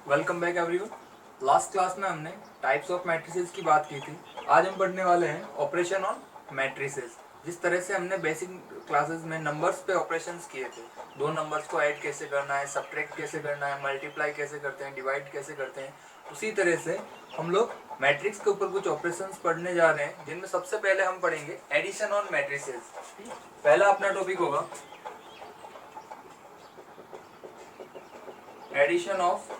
Welcome back everyone. Last class में हमने types of matrices की बात की थी। आज हम पढ़ने वाले हैं ऑपरेशन ऑन मैट्रिसेस। जिस तरह से हमने बेसिक क्लासेस में नंबर्स पे ऑपरेशंस किए थे, दो नंबर्स को ऐड कैसे करना है, सब्ट्रैक्ट कैसे करना है, मल्टीप्लाई कैसे करते हैं, डिवाइड कैसे करते हैं, उसी तरह से हम लोग मैट्रिक्स के ऊपर कुछ ऑपरेशंस पढ़ने जा रहे हैं, जिनमें सबसे पहले हम पढ़ेंगे एडिशन ऑन मैट्रिसेस। पहला अपना टॉपिक होगा एडिशन ऑफ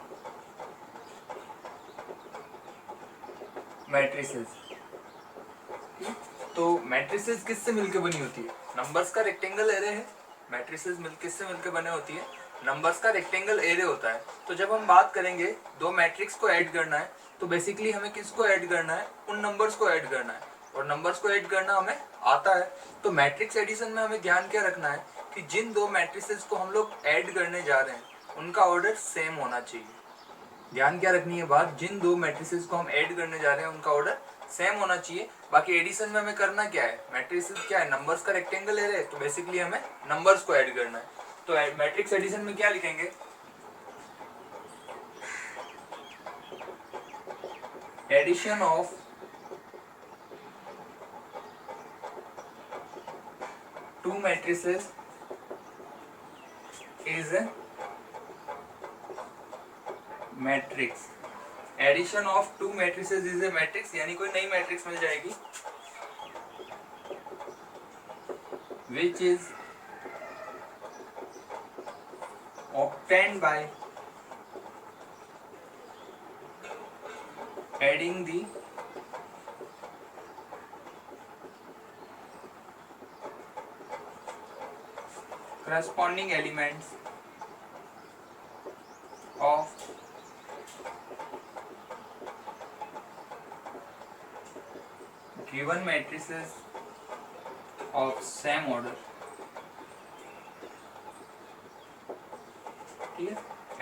मैट्रिसेस। तो मैट्रिसेस किससे मिलकर बनी होती है? नंबर्स का रेक्टेंगल एरे है। मैट्रिसेस किससे मिलकर बने होती है? नंबर्स का रेक्टेंगल एरे होता है। तो जब हम बात करेंगे दो मैट्रिक्स को ऐड करना है, तो बेसिकली हमें किसको ऐड करना है? उन नंबर्स को ऐड करना है, और नंबर्स को ऐड करना हमें आता है। तो मैट्रिक्स एडिशन में हमें ध्यान क्या रखना है कि जिन दो मैट्रिसेस को हम लोग ऐड करने जा रहे हैं उनका ऑर्डर सेम होना चाहिए। ध्यान क्या रखनी है बात, जिन दो मैट्रिसेस को हम ऐड करने जा रहे हैं उनका ऑर्डर सेम होना चाहिए। बाकी एडिशन में हमें करना क्या है? मैट्रिसेस क्या है? नंबर्स का रेक्टेंगल एरे है, तो बेसिकली हमें नंबर्स को ऐड करना है। तो मैट्रिक्स एडिशन में क्या लिखेंगे? Addition of two matrices is a matrix. Addition of two matrices is a matrix, यानी कोई नई मैट्रिक्स मिल जाएगी which is obtained by adding the corresponding elements of given matrices of same order। ठीक है।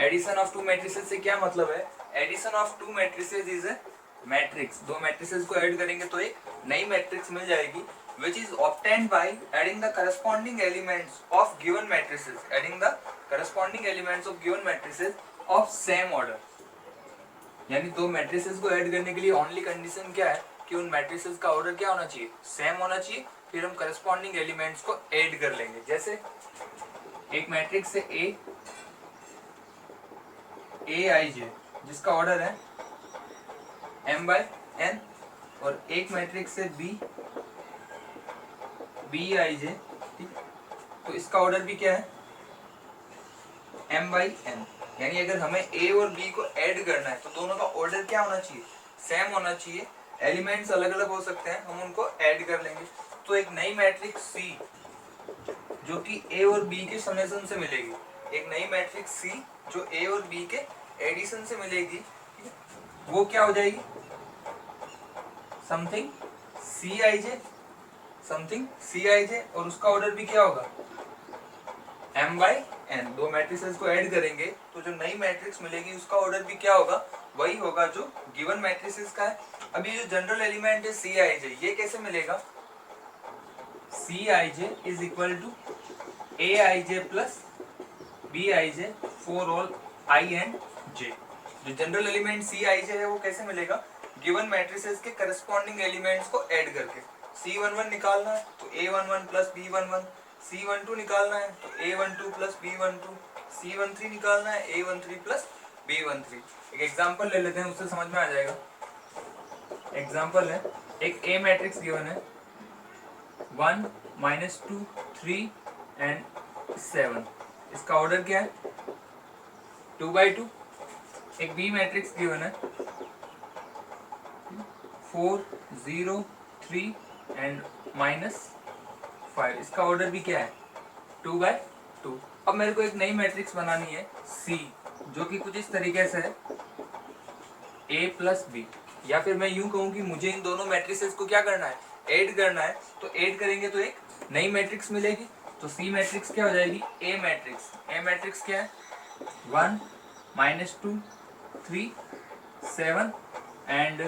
Addition of two matrices से क्या मतलब है? Addition of two matrices is a matrix. दो मैट्रिसेस को ऐड करेंगे तो एक नई मैट्रिक्स मिल जाएगी, which is obtained by adding the corresponding elements of given matrices, adding the corresponding elements of given matrices of same order। यानी दो matrices को ऐड करने के लिए ओनली कंडीशन क्या है कि उन मैट्रिसेस का ऑर्डर क्या होना चाहिए? सेम होना चाहिए। फिर हम करस्पॉन्डिंग एलिमेंट्स को ऐड कर लेंगे। जैसे एक मैट्रिक्स है ए आई जे, जिसका ऑर्डर है m बाय n, और एक मैट्रिक्स है बी आई जे, ठीक। तो इसका ऑर्डर भी क्या है? m by n। यानी अगर हमें a और b को ऐड करना है तो दोनों का ऑर्डर क्या होना चाहिए? सेम होना चाहिए। एलिमेंट्स अलग अलग हो सकते हैं, हम उनको ऐड कर लेंगे। तो एक नई मैट्रिक्स C जो कि a और b के समेशन से मिलेगी, एक नई मैट्रिक्स C जो a और b के एडिशन से मिलेगी, वो क्या हो जाएगी? समथिंग सी आई जे, और उसका ऑर्डर भी क्या होगा? m by n। दो मैट्रिसेस को ऐड करेंगे तो जो नई मैट्रिक्स मिलेगी उसका ऑर्डर भी क्या होगा? वही होगा जो गिवन मैट्रिसेस का है। अब ये जो जनरल एलिमेंट है सी आई जे, ये कैसे मिलेगा? C I J is equal to A I J plus B I J for all I and J. जो जनरल एलिमेंट सी आई जे है वो कैसे मिलेगा? गिवन मैट्रिसेस के करस्पॉन्डिंग एलिमेंट्स को ऐड करके। C11 निकालना है तो A11 प्लस B11, C12 निकालना है तो A12 प्लस B12, C13 निकालना है A13 प्लस B13। एक एग्जांपल ले लेते हैं, उससे समझ में आ जाएगा। एग्जांपल है, एक A मैट्रिक्स गिवन है 1 -2 3 एंड 7। इसका ऑर्डर क्या है? 2/2। एक B मैट्रिक्स गिवन है 4 0 3 एंड -5। इसका ऑर्डर भी क्या है? 2/2। अब मेरे को एक नई मैट्रिक्स बनानी है C, जो कि कुछ इस तरीके से है A प्लस बी। या फिर मैं यूं कहूं कि मुझे इन दोनों मैट्रिसेस को क्या करना है? ऐड करना है। तो ऐड करेंगे तो एक नई मैट्रिक्स मिलेगी। तो C मैट्रिक्स क्या हो जाएगी? A matrix. A मैट्रिक्स क्या है? 1 -2 3 7 एंड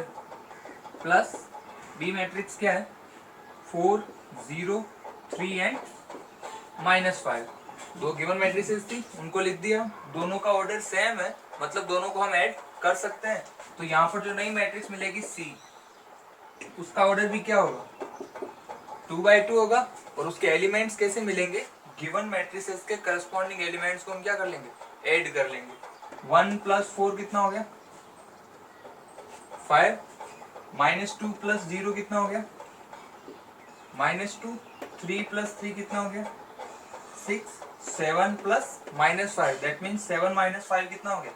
प्लस बी मैट्रिक्स क्या है? 4 0 3 एंड -5। दो गिवन मैट्रिसेस थी, उनको लिख दिया, दोनों का ऑर्डर सेम है, मतलब दोनों को हम ऐड कर सकते हैं। तो यहाँ पर जो नई मैट्रिक्स मिलेगी C, उसका ऑर्डर भी क्या होगा, 2/2 होगा। और उसके एलिमेंट्स कैसे मिलेंगे, गिवन मैट्रिसेस के करस्पॉन्डिंग एलिमेंट्स को हम क्या कर लेंगे, ऐड कर लेंगे। 1 + 4 कितना हो गया, 5, -2 + 0 कितना हो गया, -2, 3 + 3 कितना हो गया, 6, 7 + -5, दैट मीन्स 7 - 5 कितना हो गया,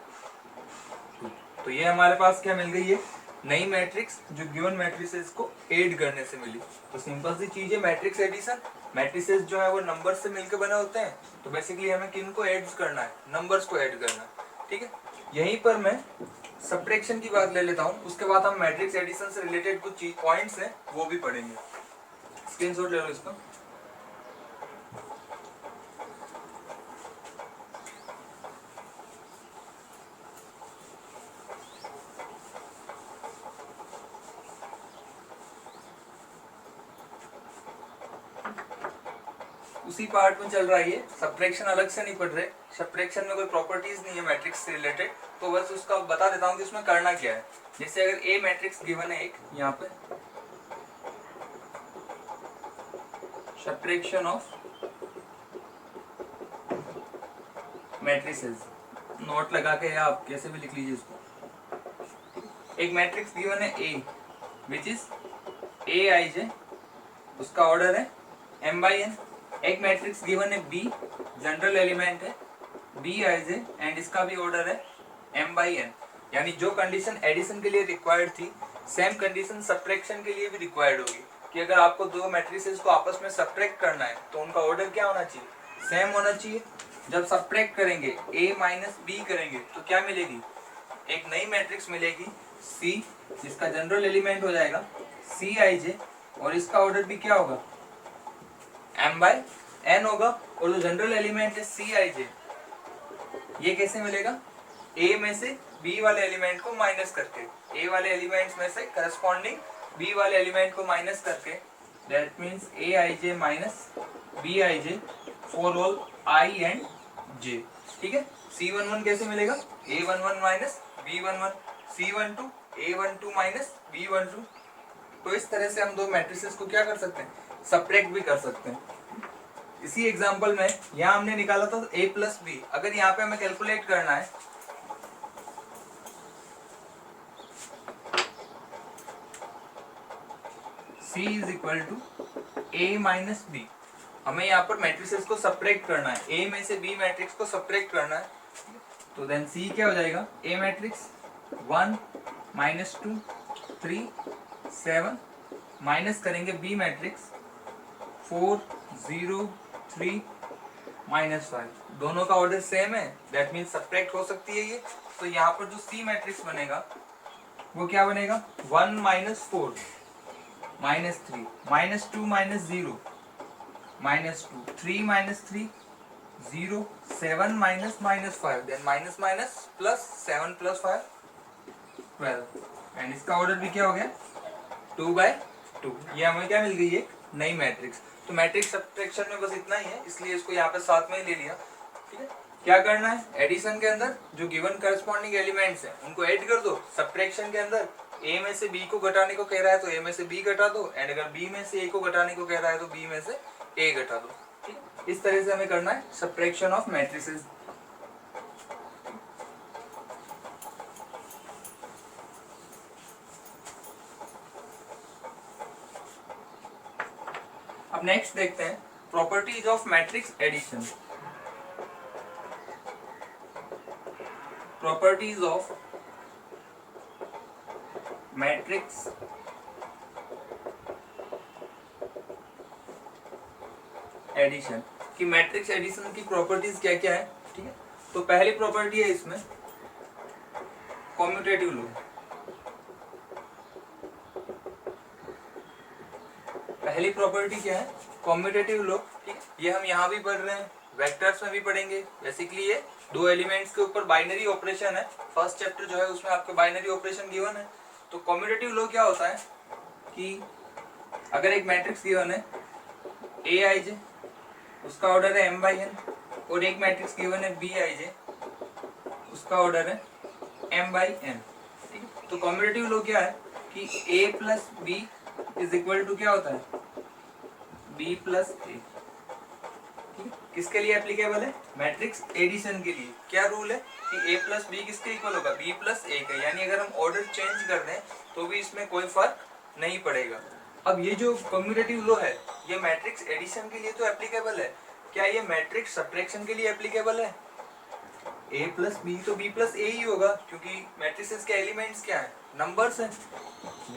2। तो ये हमारे पास क्या मिल गई है, नई मैट्रिक्स जो गिवन मैट्रिसेस को ऐड करने से मिली। तो सिंपल सी चीज है मैट्रिक्स एडिशन। मैट्रिसेस जो है वो नंबर से मिलकर बने होते हैं, तो बेसिकली हमें किन को ऐड करना है, नंबर्स को ऐड करना है, ठीक है। यहीं पर मैं सब्ट्रैक्शन की बात ले लेता हूँ, उसके बाद हम मैट्रिक्स एडिशन से रिलेटेड कुछ पॉइंट्स हैं वो भी पढ़ेंगे। स्क्रीनशॉट ले लो इसका। उसी पार्ट में चल रहा है ये, सब्ट्रैक्शन अलग से नहीं पढ़ रहे। सब्ट्रैक्शन में कोई प्रॉपर्टीज नहीं है मैट्रिक्स से रिलेटेड, तो बस उसका बता देता हूँ कि उसमें करना क्या है। जैसे अगर ए मैट्रिक्स गिवन है एक, यहाँ पे सब्ट्रैक्शन ऑफ मैट्रिसेस, नोट लगा के या आप कैसे भी लिख लीजिए इसको। एक मैट्रिक्स गिवन है ए, विच इज Aij, उसका ऑर्डर है m/n। एक मैट्रिक्स गिवन है बी, जनरल एलिमेंट है Bij एंड इसका भी ऑर्डर है m/n। यानी जो कंडीशन एडिशन के लिए रिक्वायर्ड थी, सेम कंडीशन सब्ट्रैक्शन के लिए भी रिक्वायर्ड होगी, कि अगर आपको दो मैट्रिसेस को आपस में सब्ट्रैक्ट करना है तो उनका ऑर्डर क्या होना चाहिए, सेम होना चाहिए। जब सब्ट्रैक्ट करेंगे a - b करेंगे तो क्या मिलेगी, एक नई मैट्रिक्स मिलेगी C, जिसका जनरल एलिमेंट हो जाएगा Cij, और इसका ऑर्डर भी क्या होगा, m/n होगा। और जो जनरल एलिमेंट है Cij, ये कैसे मिलेगा, a में से b वाले एलिमेंट को माइनस करके, a वाले एलिमेंट्स में से करस्पॉन्डिंग b वाले एलिमेंट को माइनस करके, that means Aij - Bij for all i and j, ठीक है। C11 कैसे मिलेगा, A11 - B11, C12 A12 - B12। तो इस तरह से हम दो मैट्रिसेस को क्या कर सकते हैं, सब्ट्रैक्ट भी कर सकते हैं। इसी एग्जांपल में यहाँ हमने निकाला था a + b, अगर यहाँ पे हमें कैलकुलेट करना है C = a - b, हमें यहाँ पर मैट्रिसेस को सब्ट्रैक्ट करना है, a में से b मैट्रिक्स को सब्ट्रैक्ट करना है। तो देन C क्या हो जाएगा, a मैट्रिक्स 1 - 2 3 7, माइनस करेंगे b मैट्रिक्स 4 0 3 -5, दोनों का ऑर्डर सेम है, दैट मीन्स सब्ट्रैक्ट हो सकती है ये। तो यहाँ पर जो C मैट्रिक्स बनेगा वो क्या बनेगा, 1 - 4 -3 -2 - 0 -2 3 -3 0 7 -5, देन माइनस प्लस 7 + 5 12, एंड इसका ऑर्डर भी क्या हो गया, 2/2। ये हमें क्या मिल गई है, नई मैट्रिक्स। तो मैट्रिक्स सब्ट्रैक्शन में बस इतना ही है, इसलिए इसको यहाँ पे साथ में ही ले लिया, ठीक है। क्या करना है, एडिशन के अंदर जो गिवन करस्पॉन्डिंग एलिमेंट्स हैं उनको ऐड कर दो। सब्ट्रैक्शन के अंदर a में से b को घटाने को कह रहा है तो a में से b घटा दो, एंड अगर b में से a को घटाने को कह रहा है तो b में से a घटा दो, ठीक है। इस तरह से हमें करना है सब्ट्रैक्शन ऑफ मैट्रिसेस। अब नेक्स्ट देखते हैं properties of matrix addition. Properties of matrix addition, कि मैट्रिक्स एडिशन की प्रॉपर्टीज क्या क्या है, ठीक है। तो पहली प्रॉपर्टी है इसमें कॉम्यूटेटिव लॉ। पहली प्रॉपर्टी क्या है, कॉम्यूटेटिव लॉ, ठीक है। ये हम यहाँ भी पढ़ रहे हैं, वेक्टर्स में भी पढ़ेंगे। बेसिकली ये दो एलिमेंट्स के ऊपर बाइनरी ऑपरेशन है, फर्स्ट चैप्टर जो है उसमें आपके बाइनरी ऑपरेशन गिवन है। तो कॉम्यूटेटिव लॉ क्या होता है कि अगर एक मैट्रिक्स गिवन है Aij, उसका ऑर्डर है m/n, और एक मैट्रिक्स गिवन है बी आई जे, उसका ऑर्डर है m बाई n। ठीक है, तो कॉम्यूटेटिव लॉ क्या है कि a plus B is equal to क्या होता है b प्लस ए। किसके लिए एप्लीकेबल है? मैट्रिक्स एडिशन के लिए। क्या रूल है कि a प्लस बी किसके इक्वल होगा? b प्लस ए का, यानी अगर हम ऑर्डर चेंज कर दें तो भी इसमें कोई फर्क नहीं पड़ेगा। अब ये जो कम्यूटेटिव लॉ है ये मैट्रिक्स एडिशन के लिए तो एप्लीकेबल है, क्या ये मैट्रिक्स सब्ट्रैक्शन के लिए एप्लीकेबल है? a प्लस बी तो b प्लस ए ही होगा, क्योंकि मैट्रिसेस के एलिमेंट्स क्या है? नंबर्स हैं।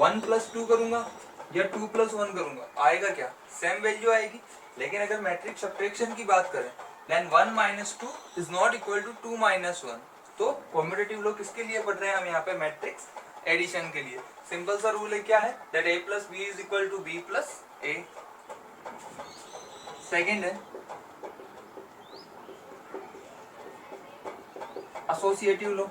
1 प्लस 2 करूंगा या 2 प्लस 1 करूंगा, आएगा क्या? सेम वैल्यू आएगी। लेकिन अगर मैट्रिक्स सब्ट्रैक्शन की बात करें then 1 minus 2 is not equal to 2 minus 1। तो कॉम्यूटेटिव लॉ किसके लिए पढ़ रहे हैं हम यहाँ पे? मैट्रिक्स एडिशन के लिए। सिंपल सा रूल है, क्या है? That a plus B is equal to b plus A. Second है एसोसिएटिव लॉ।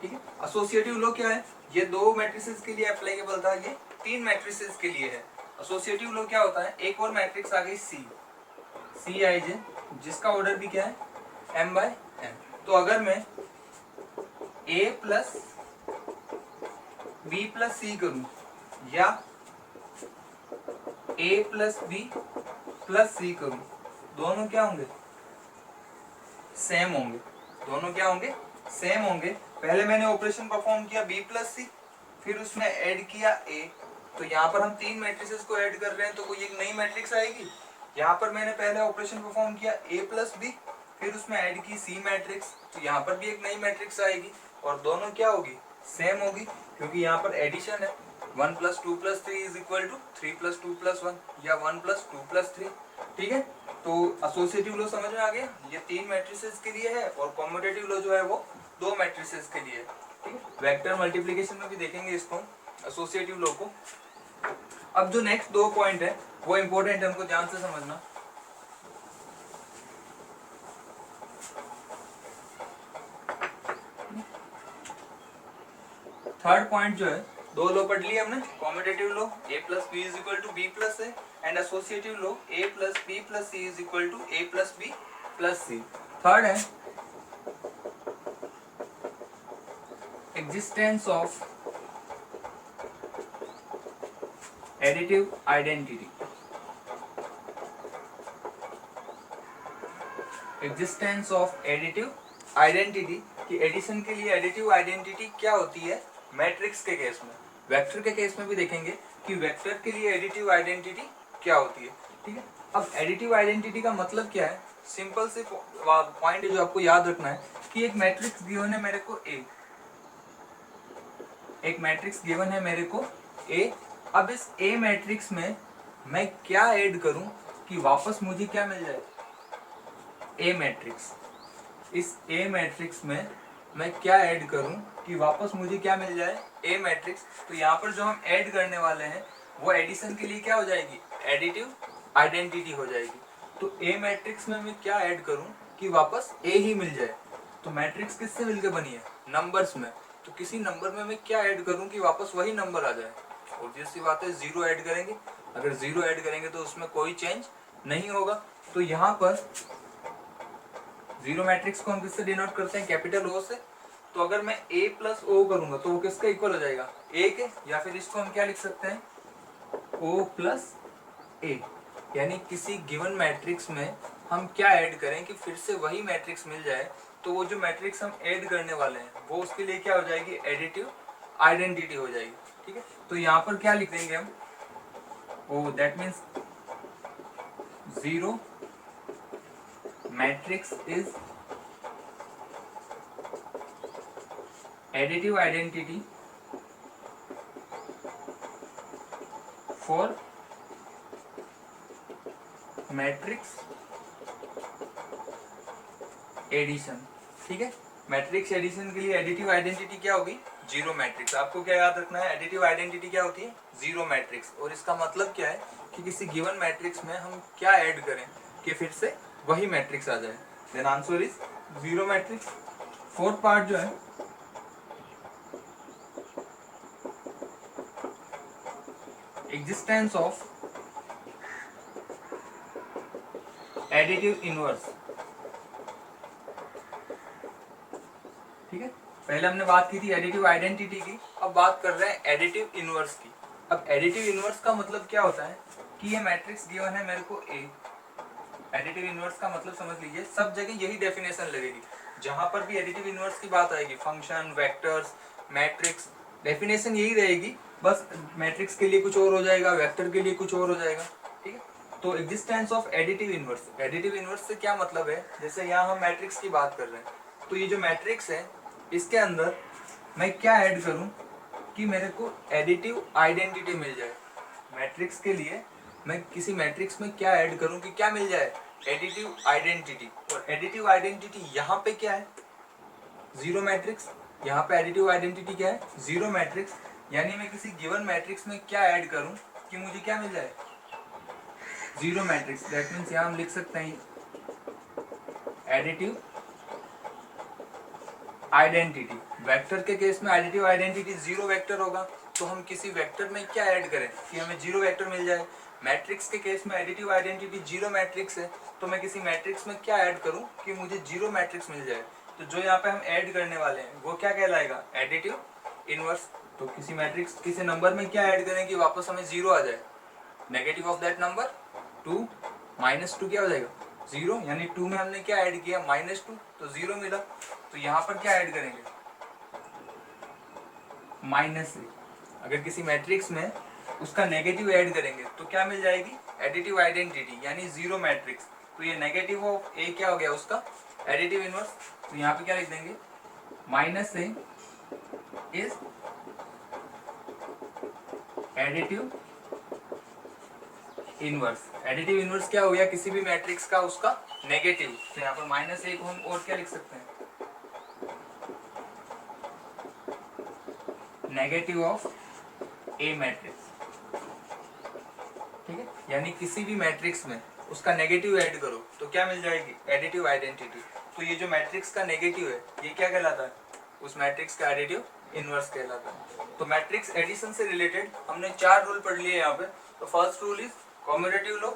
ठीक है, एसोसिएटिव लॉ क्या है? ये दो मैट्रिसेस के लिए एप्लीकेबल था, ये तीन मैट्रिसेस के लिए है। एसोसिएटिव लॉ क्या होता है? एक और मैट्रिक्स आ गई सी आई जे, जिसका ऑर्डर भी क्या है? m by n। तो अगर मैं a plus b plus C करूं या a plus b plus C करूं, दोनों क्या होंगे? सेम होंगे। दोनों क्या होंगे? सेम होंगे। पहले मैंने ऑपरेशन परफॉर्म किया b प्लस सी, फिर उसमें ऐड किया a, तो यहाँ पर हम तीन मैट्रिसेस को ऐड कर रहे हैं तो कोई एक नई मैट्रिक्स आएगी। यहाँ पर मैंने पहले ऑपरेशन परफॉर्म किया a प्लस बी, फिर उसमें ऐड की सी मैट्रिक्स, तो यहाँ पर भी एक नई मैट्रिक्स आएगी और दोनों क्या होगी? सेम होगी, क्योंकि यहाँ पर एडिशन है। 1 plus 2 plus 3 is equal to 3 plus 2 plus 1 या 1 प्लस 2 प्लस 3। ठीक है, तो एसोसिएटिव लॉ समझ में आ गया? ये तीन मैट्रिसेस के लिए है और कॉम्यूटेटिव लॉ जो है वो दो मैट्रिसेस के लिए है। ठीक है, वेक्टर मल्टीप्लिकेशन में भी देखेंगे इसको, एसोसिएटिव लॉ को। अब जो नेक्स्ट दो पॉइंट है वो इंपॉर्टेंट है, उनको ध्यान से समझना। थर्ड पॉइंट जो है, दो लॉ पढ़ लिए हमने, commutative law a plus B is equal to B plus A, and associative law a plus B plus C is equal to a plus B plus C. Third है existence of additive identity. Existence of additive identity कि addition के लिए additive identity क्या होती है matrix के case में। Vector के केस में भी देखेंगे कि वेक्टर के लिए एडिटिव आइडेंटिटी क्या होती है। ठीक है, अब एडिटिव आइडेंटिटी का मतलब क्या है? सिंपल से पॉइंट जो आपको याद रखना है कि एक मैट्रिक्स गिवन है मेरे को ए, एक मैट्रिक्स गिवन है मेरे को ए। अब इस ए मैट्रिक्स में मैं क्या ऐड करूं कि वापस मुझे क्या मिल जाए? ए मैट्रिक्स। इस ए मैट्रिक्स में मैं क्या ऐड करूं कि वापस मुझे क्या मिल जाए? ए मैट्रिक्स। तो यहाँ पर जो हम ऐड करने वाले हैं वो एडिशन के लिए क्या हो जाएगी? एडिटिव आइडेंटिटी हो जाएगी। तो ए मैट्रिक्स में मैं क्या ऐड करूं कि वापस ए ही मिल जाए? तो मैट्रिक्स किससे मिलकर बनी है? नंबर्स में। तो किसी नंबर में मैं क्या ऐड करूं कि वापस वही नंबर आ जाए? ऑब्वियस सी बात है, जीरो ऐड करेंगे। अगर जीरो ऐड करेंगे तो उसमें कोई चेंज नहीं होगा। तो यहाँ पर जीरो मैट्रिक्स को हम किससे डिनोट करते हैं? कैपिटल ओ से। तो अगर मैं a प्लस ओ करूंगा तो वो किसका इक्वल हो जाएगा? a के, या फिर इसको हम क्या लिख सकते हैं? o प्लस ए। यानी किसी गिवन मैट्रिक्स में हम क्या ऐड करें कि फिर से वही मैट्रिक्स मिल जाए, तो वो जो मैट्रिक्स हम ऐड करने वाले हैं वो उसके लिए क्या हो जाएगी? एडिटिव आइडेंटिटी हो जाएगी। ठीक है, तो यहाँ पर क्या लिख देंगे हम? Oh that means zero matrix is additive identity for matrix addition. ठीक है, मैट्रिक्स एडिशन के लिए एडिटिव आइडेंटिटी क्या होगी? Zero matrix. आपको क्या याद रखना है? एडिटिव आइडेंटिटी क्या होती है? Zero matrix. और इसका मतलब क्या है कि किसी गिवन मैट्रिक्स में हम क्या ऐड करें कि फिर से वही मैट्रिक्स आ जाए। Then answer is zero matrix. Fourth part जो है एग्जिस्टेंस ऑफ एडिटिव इनवर्स। ठीक है, पहले हमने बात की थी एडिटिव आइडेंटिटी की, अब बात कर रहे हैं एडिटिव इनवर्स की। अब एडिटिव इनवर्स का मतलब क्या होता है कि ये मैट्रिक्स गिवन है मेरे को ए, एडिटिव इनवर्स का मतलब समझ लीजिए सब जगह यही डेफिनेशन लगेगी, जहां पर भी एडिटिव इनवर्स की बात आएगी, फंक्शन, वेक्टर्स, मैट्रिक्स, डेफिनेशन यही रहेगी, बस मैट्रिक्स के लिए कुछ और हो जाएगा, वेक्टर के लिए कुछ और हो जाएगा। ठीक है, तो existence of additive inverse, additive inverse से क्या मतलब है, जैसे यहाँ हम मैट्रिक्स की बात कर रहे हैं, तो ये जो मैट्रिक्स है इसके अंदर मैं क्या ऐड करूं कि मेरे को एडिटिव आइडेंटिटी मिल जाए। मैट्रिक्स के लिए मैं किसी मैट्रिक्स में क्या ऐड करूं कि क्या मिल जाए, एडिटिव आइडेंटिटी। और एडिटिव आइडेंटिटी यहाँ पे क्या है, जीरो मैट्रिक्स। यहाँ पे एडिटिव आइडेंटिटी क्या है, जीरो मैट्रिक्स। यानी मैं किसी गिवन मैट्रिक्स में क्या ऐड करूं कि मुझे क्या मिल जाए, जीरो मैट्रिक्स। दैट मीन्स यहाँ हम लिख सकते हैं एडिटिव आइडेंटिटी। वेक्टर के केस में एडिटिव आइडेंटिटी जीरो वेक्टर होगा, तो हम किसी वेक्टर में क्या ऐड करें कि हमें जीरो वेक्टर मिल जाए। मैट्रिक्स के केस में एडिटिव आइडेंटिटी जीरो मैट्रिक्स है, तो मैं किसी मैट्रिक्स में क्या ऐड करूं कि मुझे जीरो मैट्रिक्स मिल जाए। तो जो यहाँ पे हम ऐड करने वाले हैं वो क्या कहलाएगा, एडिटिव इनवर्स। तो किसी मैट्रिक्स किसी नंबर में क्या ऐड करें कि वापस हमें जीरो आ जाए, नेगेटिव ऑफ दैट नंबर 2 -2 क्या हो जाएगा, जीरो। यानी 2 में हमने क्या ऐड किया, -2, तो जीरो मिला। तो यहाँ पर क्या ऐड करेंगे, -3। अगर किसी मैट्रिक्स में उसका नेगेटिव ऐड करेंगे तो क्या मिल जाएगी, एडिटिव आइडेंटिटी, यानी जीरो मैट्रिक्स। तो ये नेगेटिव ऑफ ए क्या हो गया उसका, एडिटिव इनवर्स। तो यहाँ पे क्या लिख देंगे, -a is additive inverse. Additive inverse क्या हो गया, किसी भी मैट्रिक्स का उसका नेगेटिव। तो यहाँ पर -a को हम और क्या लिख सकते हैं, नेगेटिव ऑफ ए मैट्रिक्स। ठीक है, यानी किसी भी मैट्रिक्स में उसका नेगेटिव ऐड करो तो क्या मिल जाएगी, एडिटिव आइडेंटिटी। तो ये जो मैट्रिक्स का नेगेटिव है ये क्या कहलाता है, उस मैट्रिक्स का एडिटिव इनवर्स कहलाता है। तो मैट्रिक्स एडिशन से रिलेटेड हमने 4 रूल पढ़ लिए यहाँ पे। तो first rule is commutative law,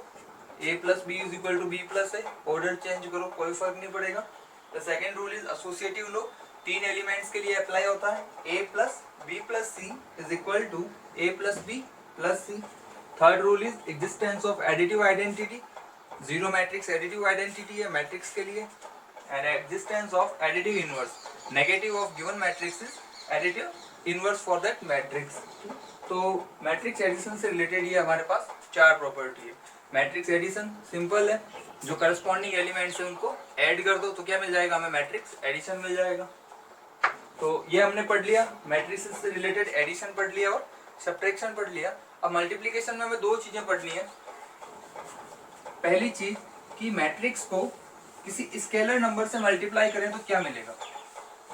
a plus B is equal to B plus A, order change करो कोई फर्क नहीं पड़ेगा। The second rule is associative law, 3 elements के लिए अप्लाई होता है, a plus B plus C is equal to a plus B plus C. Third rule is existence of additive identity, zero matrix additive identity है matrix के लिए। And existence of additive inverse, negative of given matrix is additive inverse for that matrix. तो matrix addition से related ये हमारे पास 4 property है। Matrix addition simple है, जो करस्पॉन्डिंग एलिमेंट्स है उनको ऐड कर दो तो क्या मिल जाएगा, हमें मैट्रिक्स एडिशन मिल जाएगा। तो ये हमने पढ़ लिया, मैट्रिक्स से रिलेटेड एडिशन पढ़ लिया और सब्ट्रैक्शन पढ़ लिया। अब मल्टीप्लिकेशन में हमें 2 चीजें पढ़नी है। पहली चीज कि मैट्रिक्स को किसी स्केलर नंबर से मल्टीप्लाई करें तो क्या मिलेगा।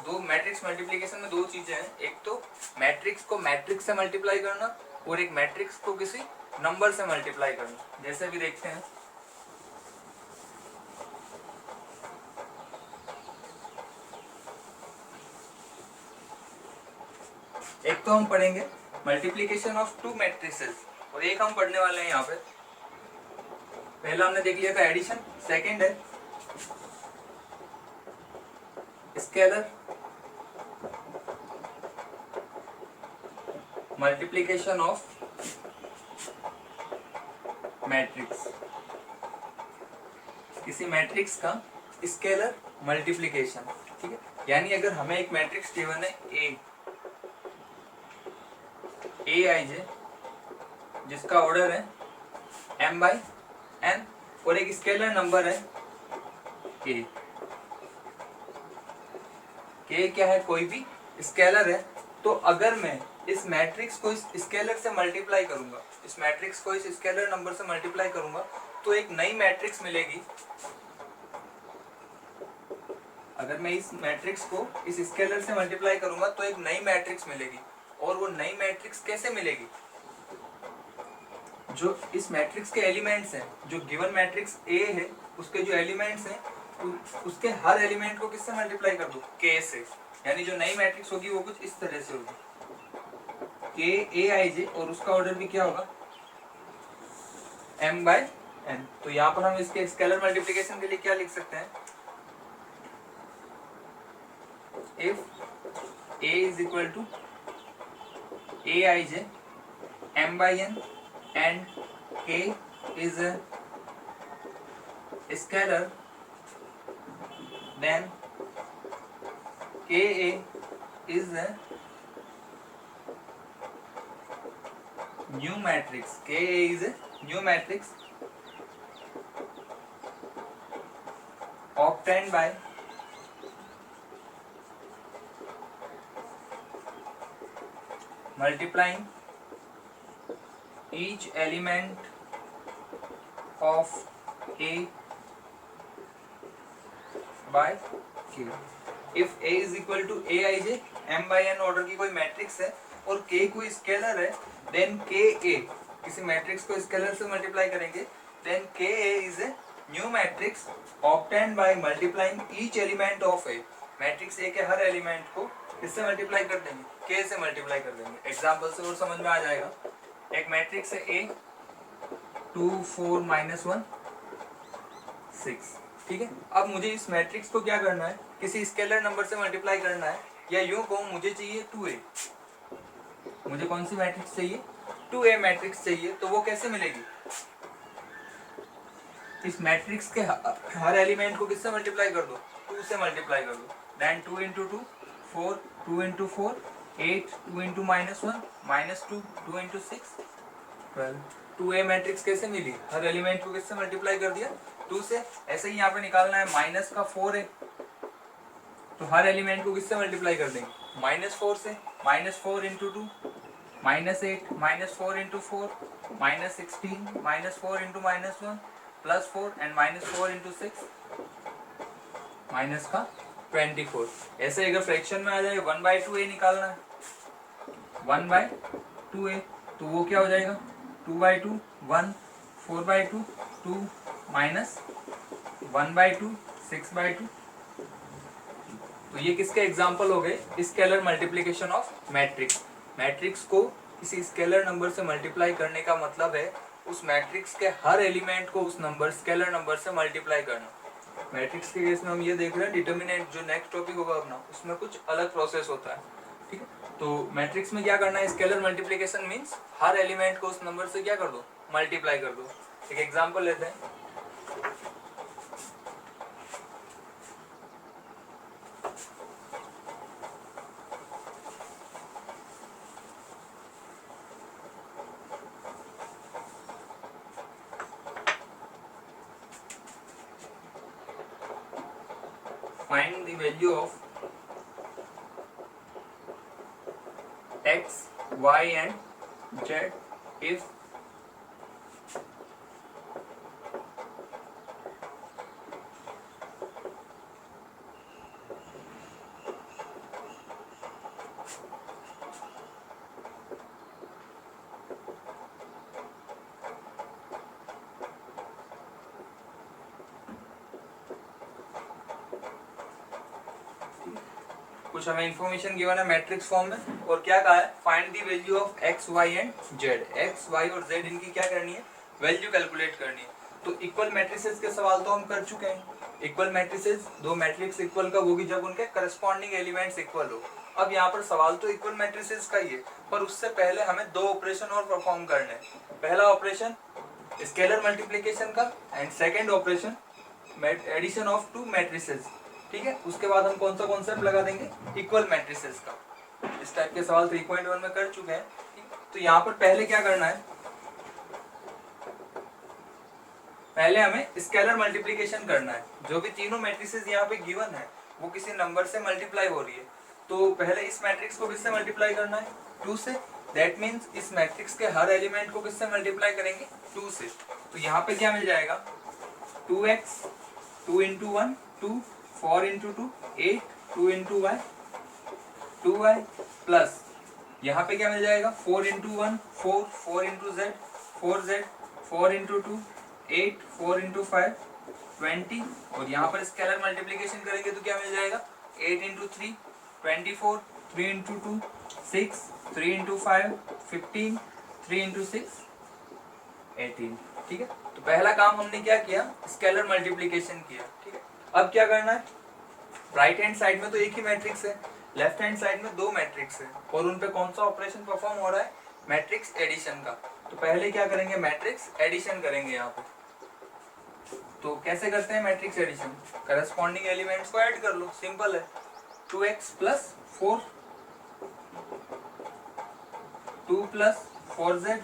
दो मैट्रिक्स मल्टीप्लिकेशन में 2 चीजें हैं, एक तो मैट्रिक्स को मैट्रिक्स से मल्टीप्लाई करना और एक मैट्रिक्स को किसी नंबर से मल्टीप्लाई करना। जैसे भी देखते हैं, एक तो हम पढ़ेंगे मल्टीप्लिकेशन ऑफ 2 मैट्रिसेस और एक हम पढ़ने वाले हैं यहाँ पे, पहला हमने देख लिया था एडिशन, सेकंड है स्केलर मल्टीप्लिकेशन ऑफ मैट्रिक्स, किसी मैट्रिक्स का स्केलर मल्टीप्लिकेशन। ठीक है, यानी अगर हमें एक मैट्रिक्स गिवन है ए आई जे जिसका ऑर्डर है m/n और एक स्केलर नंबर है k क्या है, कोई भी स्केलर है। तो अगर मैं इस मैट्रिक्स को इस स्केलर से मल्टीप्लाई करूंगा, इस मैट्रिक्स को इस स्केलर नंबर से मल्टीप्लाई करूंगा तो एक नई मैट्रिक्स मिलेगी। अगर मैं इस मैट्रिक्स को इस स्केलर से मल्टीप्लाई करूंगा तो एक नई मैट्रिक्स मिलेगी। और वो नई मैट्रिक्स कैसे मिलेगी, जो इस मैट्रिक्स के एलिमेंट्स हैं, जो गिवन मैट्रिक्स ए है उसके जो एलिमेंट्स हैं उसके हर एलिमेंट को किससे मल्टीप्लाई कर दो, k से। यानी जो नई मैट्रिक्स होगी वो कुछ इस तरह से होगी, k a i j और उसका ऑर्डर भी क्या होगा, m/n। तो यहाँ पर हम इसके स्केलर मल्टीप्लिकेशन के लिए क्या लिख सकते हैं, if A is equal to Aij m by n and K is a scalar, then Ka is a new matrix. Ka is a new matrix obtained by multiplying each element of A by K. If A is equal to Aij m by n order की कोई matrix है और K कोई scalar है, then Ka किसी matrix को scalar से multiply करेंगे, then Ka is a new matrix obtained by multiplying each element of A. Matrix A के हर एलिमेंट को किससे मल्टीप्लाई कर देंगे? K से मल्टीप्लाई कर देंगे। एग्जाम्पल से और समझ में आ जाएगा। एक मैट्रिक्स है A 2 4 -1 6, ठीक है। अब मुझे इस मैट्रिक्स को क्या करना है? किसी स्केलर नंबर से मल्टीप्लाई करना है, या यूं कहूं मुझे चाहिए 2A। मुझे कौन सी मैट्रिक्स चाहिए? 2A मैट्रिक्स चाहिए। तो वो कैसे मिलेगी? इस मैट्रिक्स के हर एलिमेंट को किससे मल्टीप्लाई कर दो? 2 से मल्टीप्लाई कर दो। देन 2 × 2 4, 2 × 4 8, 2 × -1 -2, 2 × 6 12। 2A मैट्रिक्स कैसे मिली? हर एलिमेंट को किससे मल्टीप्लाई कर दिया? 2 से। ऐसे ही यहाँ पे निकालना है माइनस का 4 है, तो हर एलिमेंट को किससे मल्टीप्लाई कर देंगे? -4 से। -4 × 2 -8, -4 × 4 -16, -4 × -1 +4 एंड -4 × 6 माइनस का 24। ऐसे अगर फ्रैक्शन में आ जाए 1/2A निकालना है, 1/2A, तो वो क्या हो जाएगा? 2/2 1, 4/2 2 माइनस 1/2 6/2। तो ये किसके एग्जाम्पल हो गए? Scalar multiplication of matrix. Matrix को किसी स्केलर नंबर से मल्टीप्लाई करने का मतलब है उस मैट्रिक्स के हर एलिमेंट को उस नंबर स्केलर नंबर से मल्टीप्लाई करना। मैट्रिक्स के केस में हम ये देख रहे हैं डिटर्मिनेंट, जो नेक्स्ट टॉपिक होगा अपना, उसमें कुछ अलग प्रोसेस होता है, ठीक है। तो मैट्रिक्स में क्या करना है? स्केलर मल्टीप्लिकेशन मीन्स हर एलिमेंट को उस नंबर से क्या कर दो? मल्टीप्लाई कर दो। एक एग्जाम्पल लेते हैं। Find the value of x, y and z if कुछ हमें इन्फॉर्मेशन गिवन है मैट्रिक्स फॉर्म में, और क्या कहा है? Find the value of x, y and z। x, y और z इनकी क्या करनी है? वैल्यू कैलकुलेट करनी है। तो इक्वल मैट्रिसेस के सवाल तो हम कर चुके हैं। इक्वल मैट्रिसेस, दो मैट्रिक्स इक्वल कब होगी? जब उनके करस्पॉन्डिंग एलिमेंट्स इक्वल हो। अब यहाँ पर सवाल तो इक्वल मैट्रिसेस का ही है, पर उससे पहले हमें दो ऑपरेशन और परफॉर्म करने हैं। पहला ऑपरेशन स्केलर मल्टीप्लीकेशन का, and second operation addition of two matrices, ठीक है। उसके बाद हम कौन सा कॉन्सेप्ट लगा देंगे? इक्वल मैट्रिसेस का। इस टाइप के सवाल 3.1 में कर चुके हैं। तो यहाँ पर पहले क्या करना है? पहले हमें स्केलर मल्टीप्लिकेशन करना है। जो भी तीनों मैट्रिसेस यहाँ पे गिवन है वो किसी नंबर से मल्टीप्लाई हो रही है, तो पहले इस मैट्रिक्स को किससे मल्टीप्लाई करना है? 2 से। दैट मीन्स इस मैट्रिक्स के हर एलिमेंट को किससे मल्टीप्लाई करेंगे? 2 से। तो यहाँ पे क्या मिल जाएगा? 2x 2 × 1 2 4 × 2 8 2 × y 2y प्लस यहाँ पे क्या मिल जाएगा? 4 × 1 4 4 × z 4z 4 × 2 8 4 × 5 20, और यहाँ पर स्केलर मल्टीप्लिकेशन करेंगे तो क्या मिल जाएगा? 8 × 3 24 3 × 2 6 3 × 5 15 3 × 6 18, ठीक है। तो पहला काम हमने क्या किया? स्केलर मल्टीप्लिकेशन किया, ठीक है। अब क्या करना है? राइट हैंड साइड में तो एक ही मैट्रिक्स है, लेफ्ट हैंड साइड में दो मैट्रिक्स है, और उन पे कौन सा ऑपरेशन परफॉर्म हो रहा है, मैट्रिक्स एडिशन का। तो पहले क्या करेंगे, मैट्रिक्स एडिशन करेंगे यहाँ पे। तो कैसे करते हैं मैट्रिक्स एडिशन, करस्पॉन्डिंग एलिमेंट्स को ऐड कर लो, सिंपल है। 2x plus 4, 2 plus 4z,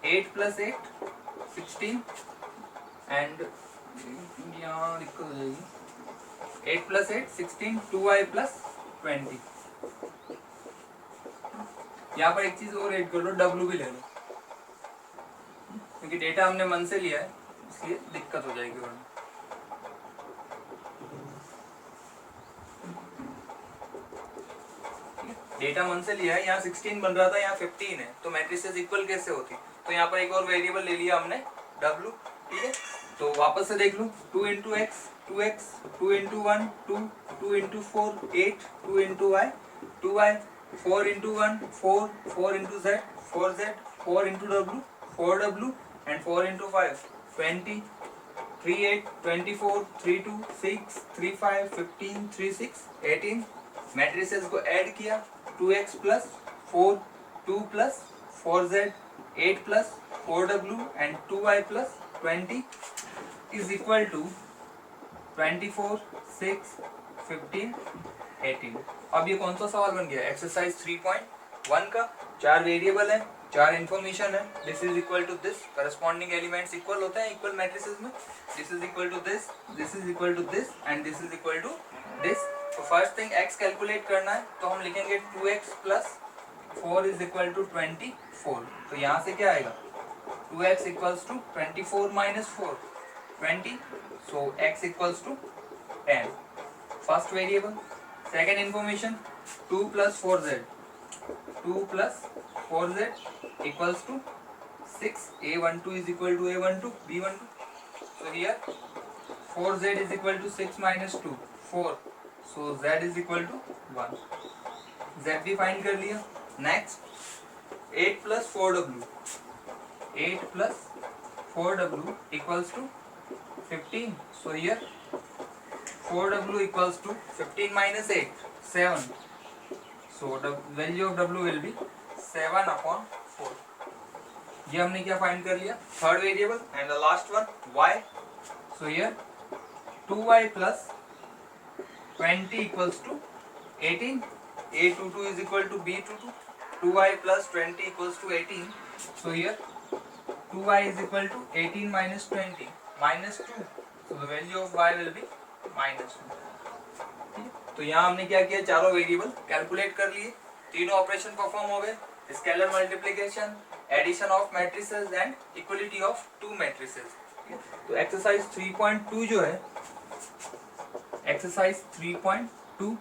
8 plus 8 16, and यहाँ दिक्कत हो जाएगी, 8 प्लस 8 16, 2y प्लस 20। यहाँ पर एक चीज और ऐड कर लो, w भी ले लो, क्योंकि डेटा हमने मन से लिया है इसलिए दिक्कत हो जाएगी वरना। डेटा मन से लिया है, यहाँ 16 बन रहा था, यहाँ 15 है, तो मैट्रिसेस इक्वल कैसे होती, तो यहाँ पर एक और वेरिएबल ले लिया हमने w, ठीक है। तो वापस से देख लूँ, 2 into x 2x, 2 into 1 2, 2 into 4 8, 2 into y 2y, 4 into 1 4, 4 into z 4z, 4 into w 4w, and 4 into 5 20, 3 8 24, 3 2 6, 3 5 15, 3 6 18। Matrices को ऐड किया, 2x plus 4, 2 plus 4z, 8 plus 4w, and 2y plus 20 is equal to 24, 6, 15, 18। अब ये कौन सा सवाल बन गया, exercise 3.1 का। 4 वेरिएबल है, 4 इंफॉर्मेशन है, this is equal to this, corresponding elements equal होते हैं इक्वल मैट्रिसेस में, this is equal to this, this is equal to this, and this is equal to this. तो फर्स्ट थिंग x कैलकुलेट करना है, तो हम लिखेंगे 2x plus 4 is equal to 24। तो यहाँ से क्या आएगा, 2x equals to 24 minus 4 20, so x equals to 10, first variable। second information, 2 plus 4z, 2 plus 4z equals to 6, a12 is equal to a12 b12, so here 4z is equal to 6 minus 2 4, so z is equal to 1, z भी find कर लिया। Next 8 plus 4w, 8 plus 4w equals to 15, so here 4w equals to 15 minus 8 7, so the value of w will be 7 upon 4। ये हमने क्या find कर लिया, third variable. And the last one y, so here 2y plus 20 equals to 18, a22 is equal to b22, 2y plus 20 equals to 18, so here 2y is equal to 18 minus 20 minus 2, so the value of y will be minus 2। तो यहाँ हमने क्या किया, चारों variable calculate कर लिए, तीनों operation perform हो गए, scalar multiplication, addition of matrices and equality of two matrices. तो एक्सरसाइज 3.2 जो है, एक्सरसाइज 3.2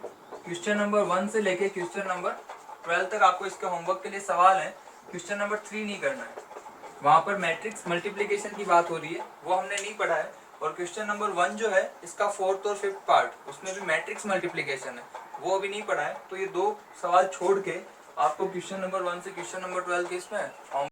क्वेश्चन नंबर 1 से लेके क्वेश्चन नंबर 12 तक आपको इसके होमवर्क के लिए सवाल है। क्वेश्चन नंबर 3 नहीं करना है, वहाँ पर मैट्रिक्स मल्टीप्लिकेशन की बात हो रही है, वो हमने नहीं पढ़ा है। और क्वेश्चन नंबर 1 जो है इसका 4th और 5th पार्ट, उसमें भी मैट्रिक्स मल्टीप्लिकेशन है, वो अभी नहीं पढ़ा है। तो ये दो सवाल छोड़ के आपको क्वेश्चन नंबर 1 से क्वेश्चन नंबर 12 के इसमें